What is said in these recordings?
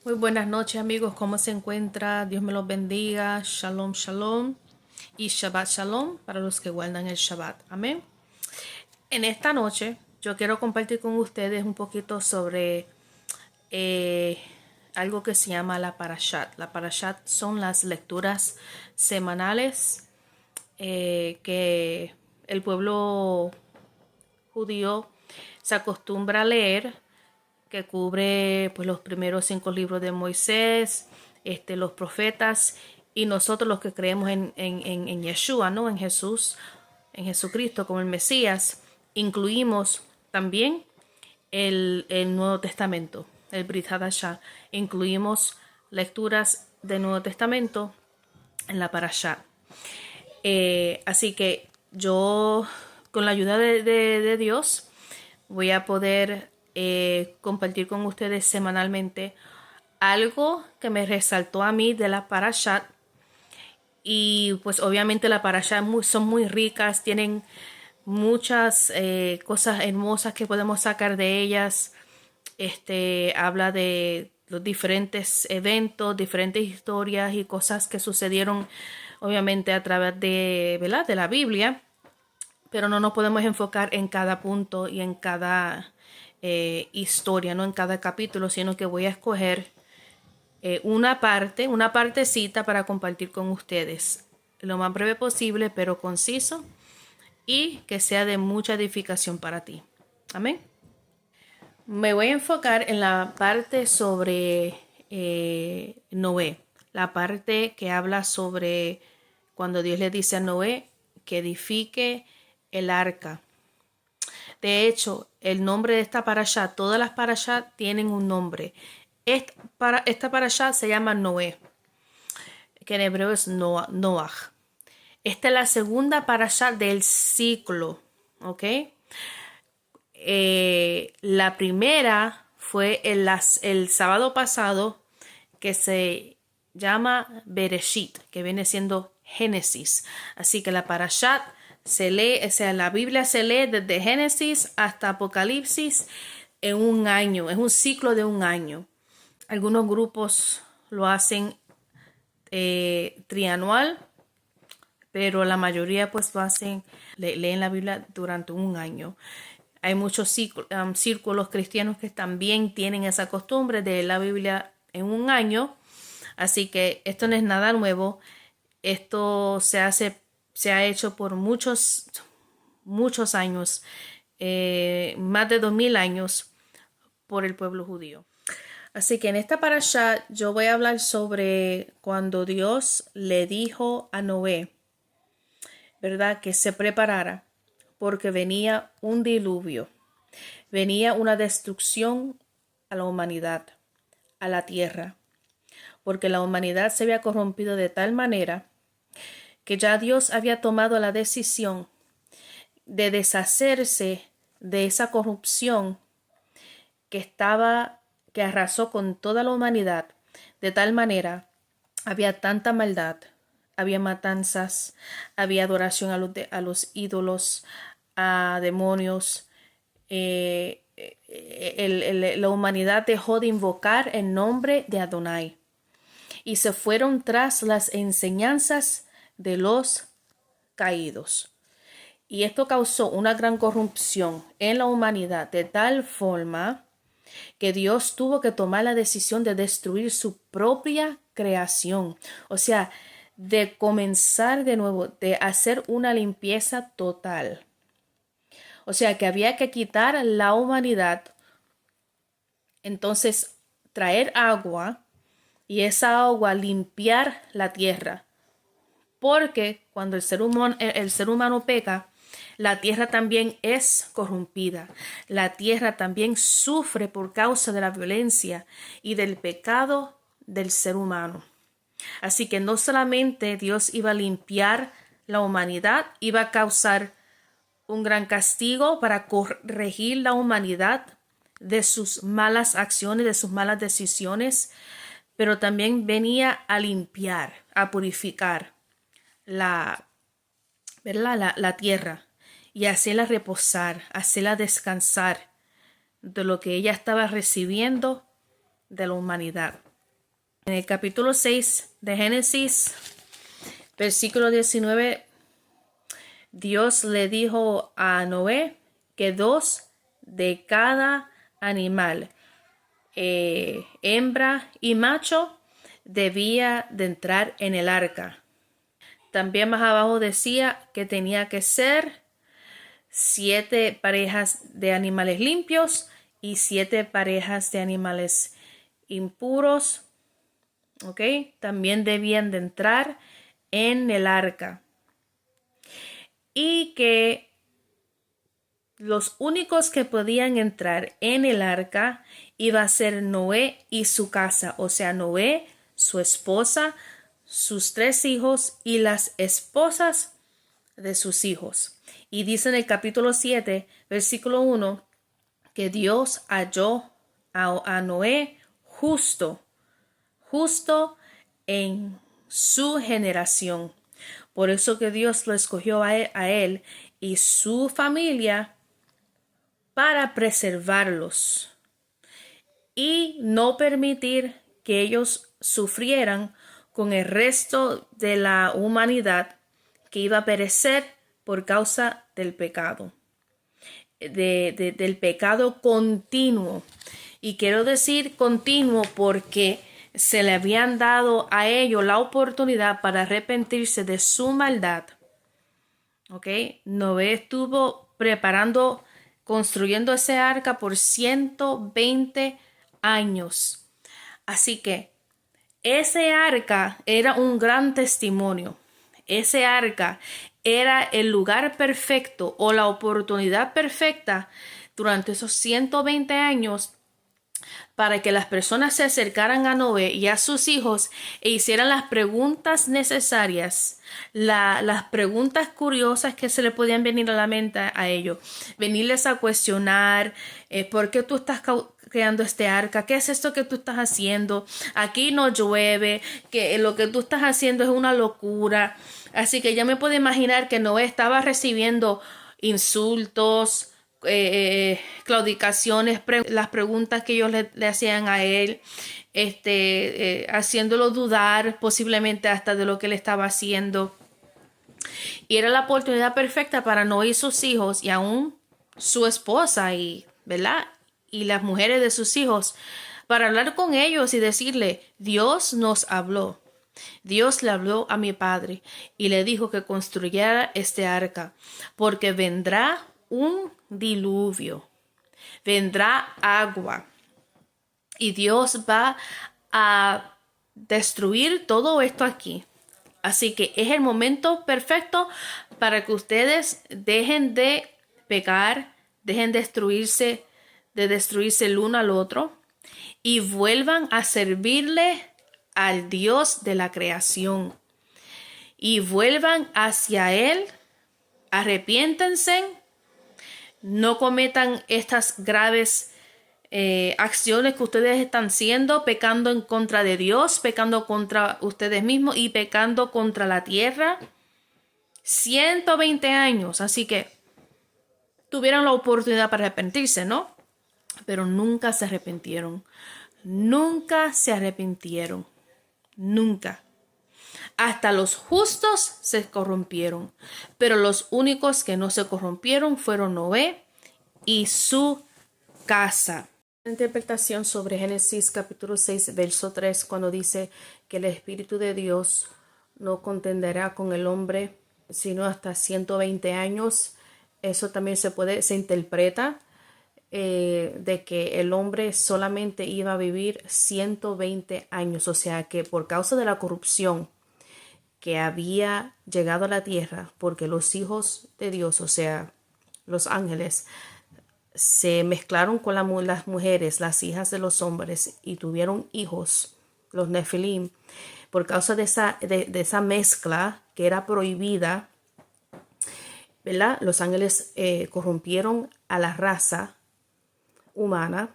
Muy buenas noches amigos, ¿cómo se encuentra? Dios me los bendiga, shalom, shalom y Shabbat shalom para los que guardan el Shabbat, amén. En esta noche yo quiero compartir con ustedes un poquito sobre eh, algo que se llama la parashat. La parashat son las lecturas semanales que el pueblo judío se acostumbra a leer, que cubre pues los primeros 5 libros de Moisés, los profetas y nosotros los que creemos en Yeshua, ¿no? En Jesús, en Jesucristo como el Mesías, incluimos también el Nuevo Testamento, el Brit Hadashah. Incluimos lecturas del Nuevo Testamento en la Parashá. Así que yo, con la ayuda de Dios, voy a poder compartir con ustedes semanalmente algo que me resaltó a mí de la Parashat. Y pues obviamente la Parashat son muy ricas, tienen muchas cosas hermosas que podemos sacar de ellas. Habla de los diferentes eventos, diferentes historias y cosas que sucedieron obviamente a través de, ¿verdad?, de la Biblia, pero no nos podemos enfocar en cada punto y en cada historia, no en cada capítulo, sino que voy a escoger una partecita para compartir con ustedes lo más breve posible, pero conciso y que sea de mucha edificación para ti. Amén. Me voy a enfocar en la parte sobre Noé, la parte que habla sobre cuando Dios le dice a Noé que edifique el arca. De hecho, el nombre de esta parashá, todas las parashá tienen un nombre. Esta parashá se llama Noé, que en hebreo es Noach. Esta es la segunda parashá del ciclo, ¿ok? La primera fue el sábado pasado, que se llama Bereshit, que viene siendo Génesis. Así que la parashat se lee, o sea, la Biblia se lee desde Génesis hasta Apocalipsis en un año, es un ciclo de un año. Algunos grupos lo hacen trianual, pero la mayoría pues lo hacen, leen la Biblia durante un año. Hay muchos círculos cristianos que también tienen esa costumbre de leer la Biblia en un año. Así que esto no es nada nuevo. Esto se ha hecho por muchos años, más de 2000 años, por el pueblo judío. Así que en esta parasha yo voy a hablar sobre cuando Dios le dijo a Noé, ¿verdad?, que se preparara porque venía un diluvio, venía una destrucción a la humanidad, a la tierra, porque la humanidad se había corrompido de tal manera que ya Dios había tomado la decisión de deshacerse de esa corrupción que arrasó con toda la humanidad. De tal manera, había tanta maldad, había matanzas, había adoración a los ídolos, a demonios. La humanidad dejó de invocar el nombre de Adonai y se fueron tras las enseñanzas de los caídos. Y esto causó una gran corrupción en la humanidad de tal forma que Dios tuvo que tomar la decisión de destruir su propia creación. O sea, de comenzar de nuevo, de hacer una limpieza total. O sea, que había que quitar la humanidad, entonces traer agua y esa agua limpiar la tierra. Porque cuando el ser humano peca, la tierra también es corrompida. La tierra también sufre por causa de la violencia y del pecado del ser humano. Así que no solamente Dios iba a limpiar la humanidad, iba a causar un gran castigo para corregir la humanidad de sus malas acciones, de sus malas decisiones, pero también venía a limpiar, a purificar ¿verdad?, la tierra y hacerla reposar, hacerla descansar de lo que ella estaba recibiendo de la humanidad. En el capítulo 6 de Génesis, versículo 19, Dios le dijo a Noé que 2 de cada animal, hembra y macho, debía de entrar en el arca. También más abajo decía que tenía que ser 7 parejas de animales limpios y 7 parejas de animales impuros. ¿Ok? También debían de entrar en el arca. Y que los únicos que podían entrar en el arca iba a ser Noé y su casa, o sea, Noé, su esposa, sus 3 hijos y las esposas de sus hijos. Y dice en el capítulo 7, versículo 1, que Dios halló a Noé justo en su generación. Por eso que Dios lo escogió a él y su familia para preservarlos y no permitir que ellos sufrieran con el resto de la humanidad que iba a perecer por causa del pecado, del pecado continuo. Y quiero decir continuo porque se le habían dado a ellos la oportunidad para arrepentirse de su maldad. ¿Ok? Noé estuvo construyendo ese arca por 120 años. Así que ese arca era un gran testimonio. Ese arca era el lugar perfecto o la oportunidad perfecta durante esos 120 años para que las personas se acercaran a Noé y a sus hijos e hicieran las preguntas necesarias, las preguntas curiosas que se le podían venir a la mente a ellos, venirles a cuestionar ¿por qué tú estás creando este arca? ¿Qué es esto que tú estás haciendo? Aquí no llueve, que lo que tú estás haciendo es una locura. Así que ya me puedo imaginar que Noé estaba recibiendo insultos, claudicaciones, las preguntas que ellos le hacían a él, haciéndolo dudar posiblemente hasta de lo que él estaba haciendo. Y era la oportunidad perfecta para Noé y sus hijos y aún su esposa ¿verdad? Y las mujeres de sus hijos para hablar con ellos y decirle, Dios nos habló. Dios le habló a mi padre y le dijo que construyera este arca porque vendrá un diluvio, vendrá agua y Dios va a destruir todo esto aquí. Así que es el momento perfecto para que ustedes dejen de pecar, dejen de destruirse el uno al otro y vuelvan a servirle al Dios de la creación y vuelvan hacia Él, arrepiéntense, no cometan estas graves acciones que ustedes están haciendo, pecando en contra de Dios, pecando contra ustedes mismos y pecando contra la tierra. 120 años, así que tuvieron la oportunidad para arrepentirse, ¿no? Pero nunca se arrepintieron. Nunca se arrepintieron. Nunca. Hasta los justos se corrompieron, pero los únicos que no se corrompieron fueron Noé y su casa. Interpretación sobre Génesis capítulo 6, verso 3, cuando dice que el Espíritu de Dios no contenderá con el hombre sino hasta 120 años. Eso también se interpreta de que el hombre solamente iba a vivir 120 años, o sea que por causa de la corrupción que había llegado a la tierra, porque los hijos de Dios, o sea, los ángeles, se mezclaron con las mujeres, las hijas de los hombres, y tuvieron hijos, los Nefilim. Por causa de esa mezcla que era prohibida, ¿verdad? Los ángeles corrompieron a la raza humana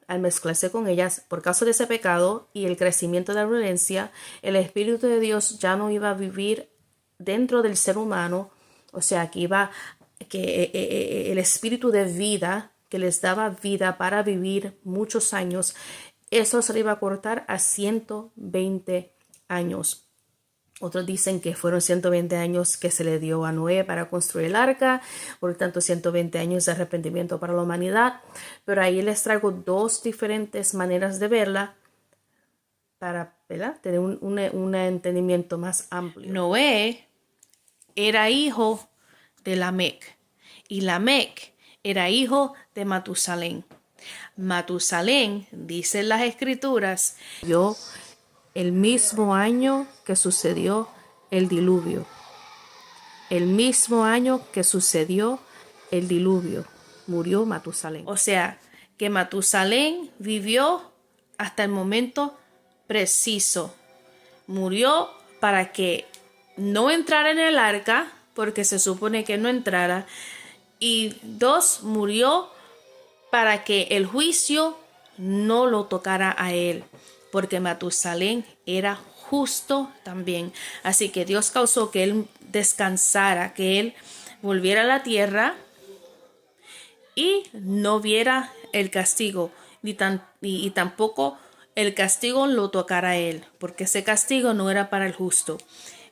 al mezclarse con ellas. Por causa de ese pecado y el crecimiento de la violencia, el Espíritu de Dios ya no iba a vivir dentro del ser humano, o sea que el espíritu de vida que les daba vida para vivir muchos años eso se le iba a cortar a 120 años. Otros dicen que fueron 120 años que se le dio a Noé para construir el arca, por lo tanto 120 años de arrepentimiento para la humanidad. Pero ahí les traigo dos diferentes maneras de verla para, ¿verdad?, tener un entendimiento más amplio. Noé era hijo de Lamec y Lamec era hijo de Matusalén. Matusalén, dicen las escrituras, yo el mismo año que sucedió el diluvio. El mismo año que sucedió el diluvio, murió Matusalén. O sea, que Matusalén vivió hasta el momento preciso. Murió para que no entrara en el arca, porque se supone que no entrara. Y 2, murió para que el juicio no lo tocara a él, porque Matusalén era justo también. Así que Dios causó que él descansara, que él volviera a la tierra y no viera el castigo, y tampoco el castigo lo tocara a él, porque ese castigo no era para el justo.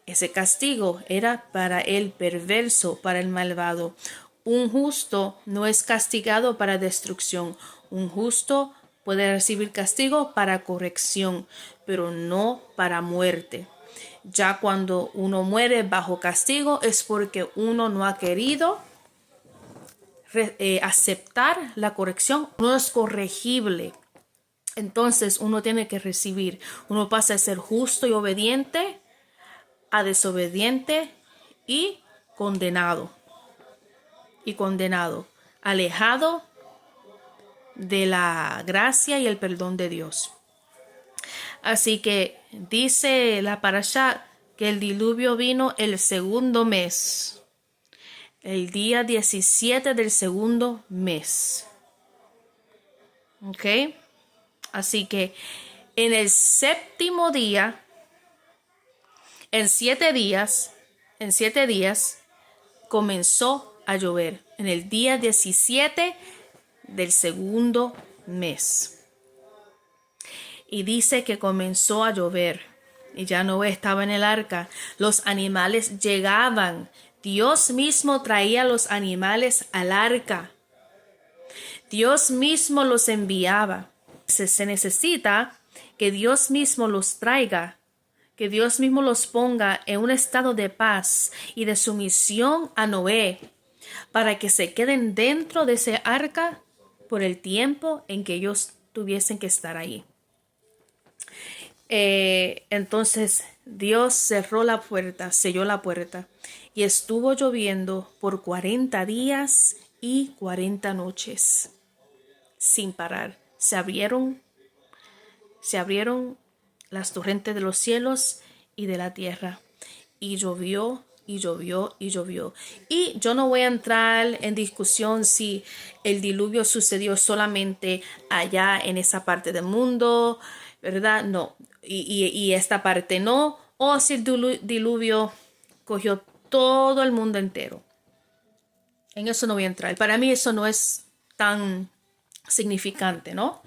Ese castigo era para el perverso, para el malvado. Un justo no es castigado para destrucción. Un justo puede recibir castigo para corrección, pero no para muerte. Ya cuando uno muere bajo castigo es porque uno no ha querido aceptar la corrección. Uno es corregible. Entonces uno tiene que recibir. Uno pasa de ser justo y obediente a desobediente y condenado. Alejado de la gracia y el perdón de Dios. Así que dice la parashá que el diluvio vino el segundo mes, el día 17 del segundo mes. ¿Ok? Así que en el séptimo día, en 7 días, comenzó a llover. En el día 17 del segundo mes. Y dice que comenzó a llover. Y ya Noé estaba en el arca. Los animales llegaban. Dios mismo traía los animales al arca. Dios mismo los enviaba. Se necesita que Dios mismo los traiga, que Dios mismo los ponga en un estado de paz y de sumisión a Noé, para que se queden dentro de ese arca por el tiempo en que ellos tuviesen que estar ahí. Entonces Dios cerró la puerta, selló la puerta, y estuvo lloviendo por 40 días y 40 noches sin parar. Se abrieron las torrentes de los cielos y de la tierra, y llovió y llovió y llovió. Y yo no voy a entrar en discusión si el diluvio sucedió solamente allá en esa parte del mundo, ¿verdad? No. Y esta parte no. O si el diluvio cogió todo el mundo entero. En eso no voy a entrar. Para mí eso no es tan significante, ¿no?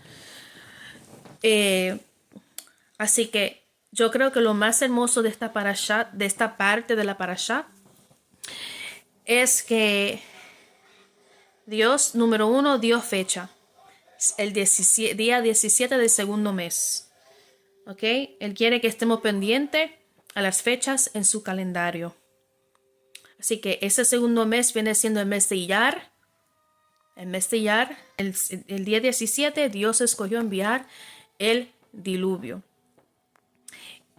Así que yo creo que lo más hermoso de esta parashá, de esta parte de la parashá, es que Dios, número 1, dio fecha. El día 17 del segundo mes. ¿Ok? Él quiere que estemos pendientes a las fechas en su calendario. Así que ese segundo mes viene siendo el mes de Iyar. El mes de Iyar, el día 17, Dios escogió enviar el diluvio.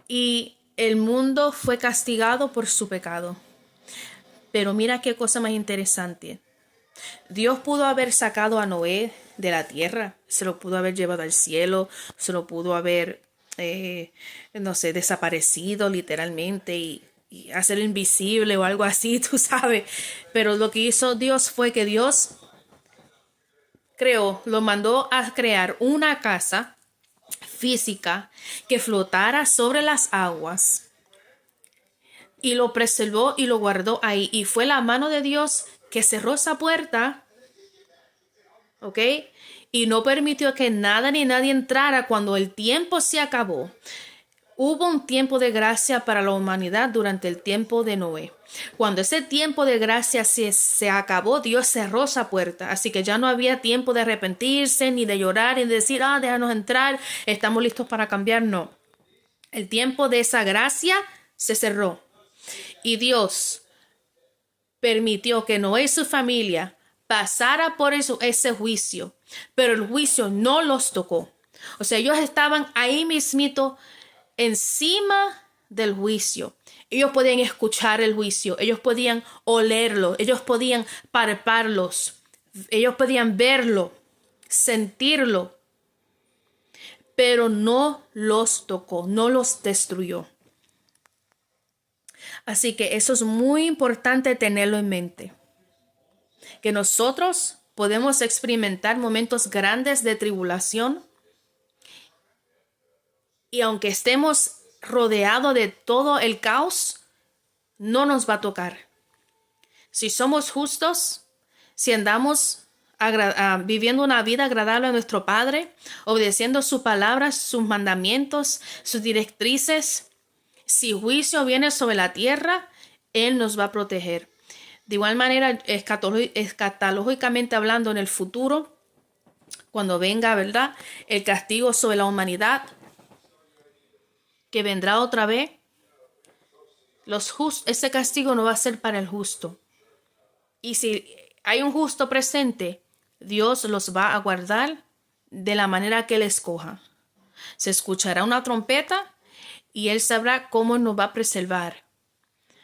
Y el mundo fue castigado por su pecado. Pero mira qué cosa más interesante. Dios pudo haber sacado a Noé de la tierra. Se lo pudo haber llevado al cielo. Se lo pudo haber, desaparecido literalmente y hacerlo invisible o algo así, tú sabes. Pero lo que hizo Dios fue que Dios lo mandó a crear una casa física que flotara sobre las aguas, y lo preservó y lo guardó ahí, y fue la mano de Dios que cerró esa puerta, ¿ok? y no permitió que nada ni nadie entrara cuando el tiempo se acabó. Hubo un tiempo de gracia para la humanidad durante el tiempo de Noé. Cuando ese tiempo de gracia se acabó, Dios cerró esa puerta. Así que ya no había tiempo de arrepentirse, ni de llorar, ni de decir, déjanos entrar, estamos listos para cambiar. No. El tiempo de esa gracia se cerró. Y Dios permitió que Noé y su familia pasara por ese juicio. Pero el juicio no los tocó. O sea, ellos estaban ahí mismito encima del juicio. Ellos podían escuchar el juicio, ellos podían olerlo, ellos podían palparlos, ellos podían verlo, sentirlo, pero no los tocó, no los destruyó. Así que eso es muy importante tenerlo en mente, que nosotros podemos experimentar momentos grandes de tribulación, y aunque estemos rodeados de todo el caos, no nos va a tocar. Si somos justos, si andamos viviendo una vida agradable a nuestro Padre, obedeciendo sus palabras, sus mandamientos, sus directrices, si juicio viene sobre la tierra, Él nos va a proteger. De igual manera, escatológicamente hablando, en el futuro, cuando venga, ¿verdad?, el castigo sobre la humanidad, que vendrá otra vez, ese castigo no va a ser para el justo. Y si hay un justo presente, Dios los va a guardar de la manera que Él escoja. Se escuchará una trompeta y Él sabrá cómo nos va a preservar,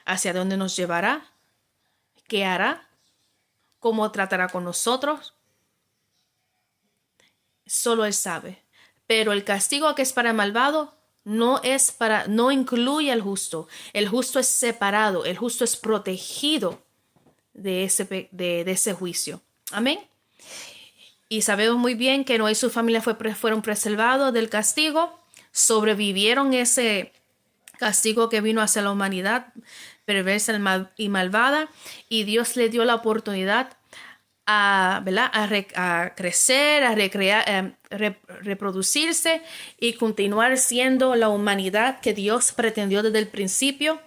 hacia dónde nos llevará, qué hará, cómo tratará con nosotros. Solo Él sabe. Pero el castigo que es para el malvado no incluye al justo. El justo es separado, el justo es protegido de ese juicio. Amén. Y sabemos muy bien que Noé y su familia fueron preservados del castigo, sobrevivieron ese castigo que vino hacia la humanidad perversa y malvada, y Dios le dio la oportunidad a crecer, a reproducirse y continuar siendo la humanidad que Dios pretendió desde el principio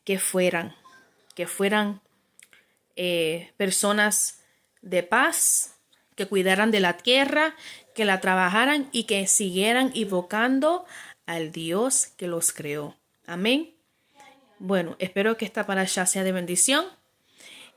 que fueran personas de paz, que cuidaran de la tierra, que la trabajaran y que siguieran invocando al Dios que los creó. Amén. Bueno, espero que esta parasha sea de bendición.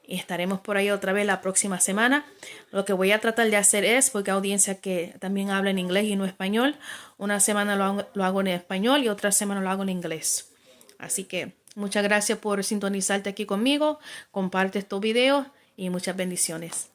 Y estaremos por ahí otra vez la próxima semana. Lo que voy a tratar de hacer es, porque hay audiencia que también habla en inglés y no español, una semana lo hago en español y otra semana lo hago en inglés. Así que muchas gracias por sintonizarte aquí conmigo. Comparte estos videos y muchas bendiciones.